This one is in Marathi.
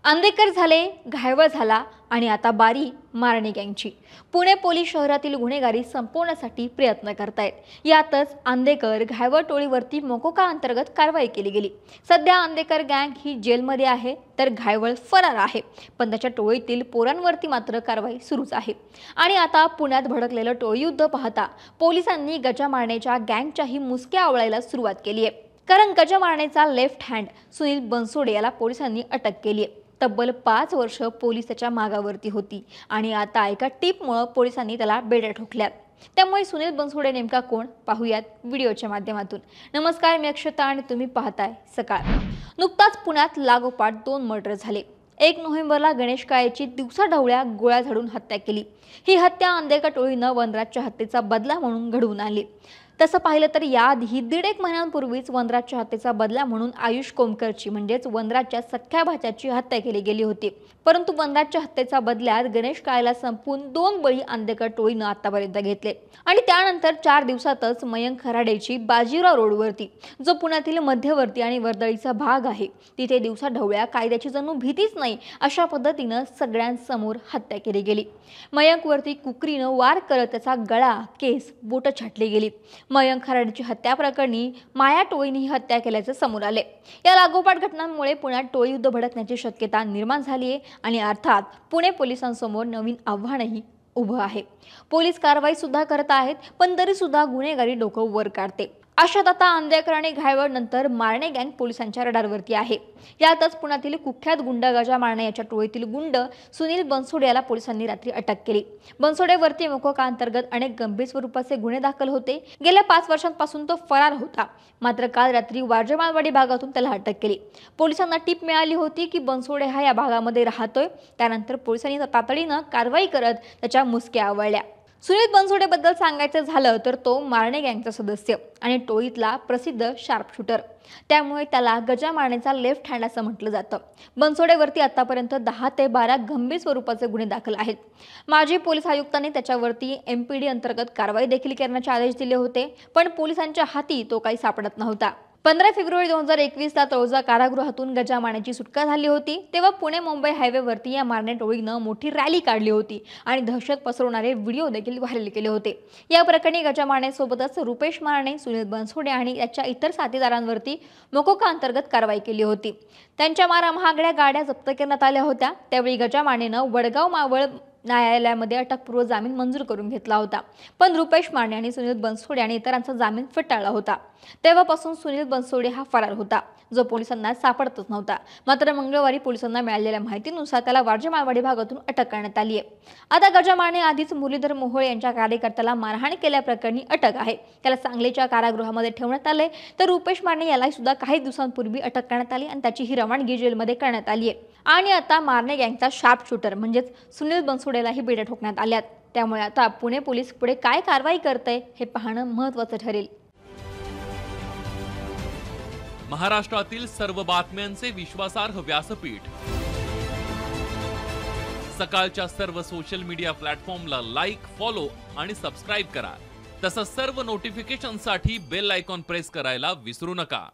आंदेकर झाले, घायवळ झाला आणि आता बारी मारणे गँगची। पुणे पोलीस शहरातील गुन्हेगारी संपवण्यासाठी प्रयत्न करतायत। यातच आंदेकर घायवळ टोळीवरती मोकोका अंतर्गत कारवाई केली गेली। सध्या आंदेकर गँग ही जेलमध्ये आहे तर घायवळ फरार आहे, पण त्याच्या टोळीतील पोरांवरती मात्र कारवाई सुरूच आहे। आणि आता पुण्यात भडकलेलं टोळी युद्ध पाहता पोलिसांनी गजा मारण्याच्या गँगच्याही मुसक्या आवळायला सुरुवात केली आहे। कारण गजा मारण्याचा लेफ्ट हँड सुनील बनसोडे याला पोलिसांनी अटक केली आहे। तब्बल 5 वर्ष पोलीस त्याच्या मागावरती होती आणि आता एका टिपमुळे पोलिसांनी त्याला बेड्या ठोकल्यात। त्यामुळे सुनील बनसोडे नेमका कोण पाहूयात व्हिडिओच्या माध्यमातून। नमस्कार, मी अक्षता आणि तुम्ही पाहताय सकाळ। नुकताच पुण्यात लागोपाठ 2 मर्डर झाले। 1 नोव्हेंबरला गणेश काळेची दिवसाढवळ्या गोळ्या झाडून हत्या केली। ही हत्या आंदेकर टोळीनं वनराजच्या हत्येचा बदला म्हणून घडवून आणली। तसं पाहिलं तर याआधी 1.5 महिन्यांपूर्वीच वनराजच्या हत्येचा बदला म्हणून आयुष कोमकरची म्हणजेच वनराजच्या सख्ख्या भाच्याची हत्या केली गेली होती। परंतु वनराजच्या हत्येचा बदल्यात गणेश काळेला संपून 2 बळी आंदेकर टोळीनं आतापर्यंत घेतले। आणि त्यानंतर 4 दिवसातच मयंक खराडेची बाजीराव रोडवरती, जो पुण्यातील मध्यवर्ती आणि वर्दळीचा भाग आहे, तिथे दिवसाढवळ्या कायद्याची जणू भीतीच नाही अशा पद्धतीनं सगळ्यांसमोर हत्या केली गेली। मयंकवरती कुकरीनं वार करत त्याचा गळा, केस, बोटं छाटली गेली। मयंक खराडेची हत्या प्रकरणी माया टोळीने ही हत्या केल्याचे समोर आले। या लागोपाठ घटनांमुळे पुण्यात टोळी युद्ध भडकण्याची शक्यता निर्माण झाली आहे आणि अर्थात पुणे पोलिसांसमोर नवीन आव्हानही उभं आहे। पोलीस कारवाई सुद्धा करत आहेत, पण तरी सुद्धा गुन्हेगारी डोकं वर काढते। अशात आता आंदेकर आणि घायवळ नंतर मारणे गँग पोलिसांच्या रडारवरती आहे। यातच पुण्यातील कुख्यात गुंड गजा मारणे याच्या टोळीतील गुंड सुनील बनसोडे याला पोलिसांनी रात्री अटक केली। बनसोडेवरती मोकोका अंतर्गत अनेक गंभीर स्वरूपाचे गुन्हे दाखल होते। गेल्या 5 वर्षांपासून तो फरार होता, मात्र काल रात्री वारजेमालवाडी भागातून त्याला अटक केली। पोलिसांना टीप मिळाली होती की बनसोडे हा या भागामध्ये राहतोय। त्यानंतर पोलिसांनी तातडीनं कारवाई करत त्याच्या मुसक्या आवळल्या। सुनील बनसोडेबद्दल सांगायचं झालं तर तो मारणे गँगचा सदस्य आणि टोळीतला प्रसिद्ध शार्प शूटर, त्यामुळे त्याला गजा मारण्याचा लेफ्ट हँड असं म्हटलं जातं। बनसोडेवरती आतापर्यंत 10 ते 12 गंभीर स्वरूपाचे गुन्हे दाखल आहेत। माजी पोलीस आयुक्तांनी त्याच्यावरती MPD अंतर्गत कारवाई देखील करण्याचे आदेश दिले होते, पण पोलिसांच्या हाती तो काही सापडत नव्हता। 15 फेब्रुवारी 2021ला तळोजा कारागृहातून गजा मारण्याची सुटका झाली होती। तेव्हा पुणे मुंबई हायवेवरती या मारणे टोळीनं मोठी रॅली काढली होती आणि दहशत पसरवणारे व्हिडिओ देखील व्हायरल केले होते। या प्रकरणी गजा मारण्यासोबतच रुपेश मारणे, सुनील बनसोडे आणि त्याच्या इतर साथीदारांवरती मोकोका अंतर्गत कारवाई केली होती। त्यांच्या महागड्या गाड्या जप्त करण्यात आल्या होत्या। त्यावेळी गजा मारणेनं वडगाव मावळ न्यायालयामध्ये अटकपूर्व जामीन मंजूर करून घेतला होता, पण रुपेश मारणे आणि सुनील बनसोडे आणि इतरांचा जामीन फेटाळला होता। तेव्हापासून सुनील बनसोडे हा फरार होता, जो पोलिसांना सापडतच नव्हता। मात्र मंगळवारी पोलिसांना मिळालेल्या माहितीनुसार त्याला वारजेमालवाडी भागातून अटक करण्यात आली आहे। आता गजा मारणे आधीच मुरलीधर मोहोळ यांच्या कार्यकर्त्याला मारहाण केल्याप्रकरणी अटक आहे। त्याला सांगलीच्या कारागृहामध्ये ठेवण्यात आले, तर रुपेश मारणे याला सुद्धा काही दिवसांपूर्वी अटक करण्यात आली आणि त्याची ही रवानगी जेलमध्ये करण्यात आली आहे। आणि आता मारणे गँगचा शार्प शूटर म्हणजेच सुनील बनसोडेलाही बेड्या ठोकण्यात आल्यात। त्यामुळे आता पुणे पोलीस पुढे काय कारवाई करतंय हे पाहणं महत्त्वाचं ठरेल। महाराष्ट्रातील सर्व बातम्यांचे विश्वासार्ह व्यासपीठ, सकाळच्या सर्व सोशल मीडिया प्लॅटफॉर्मला लाईक, फॉलो आणि सबस्क्राईब करा। तसंच सर्व नोटिफिकेशनसाठी बेल आयकॉन प्रेस करायला विसरू नका।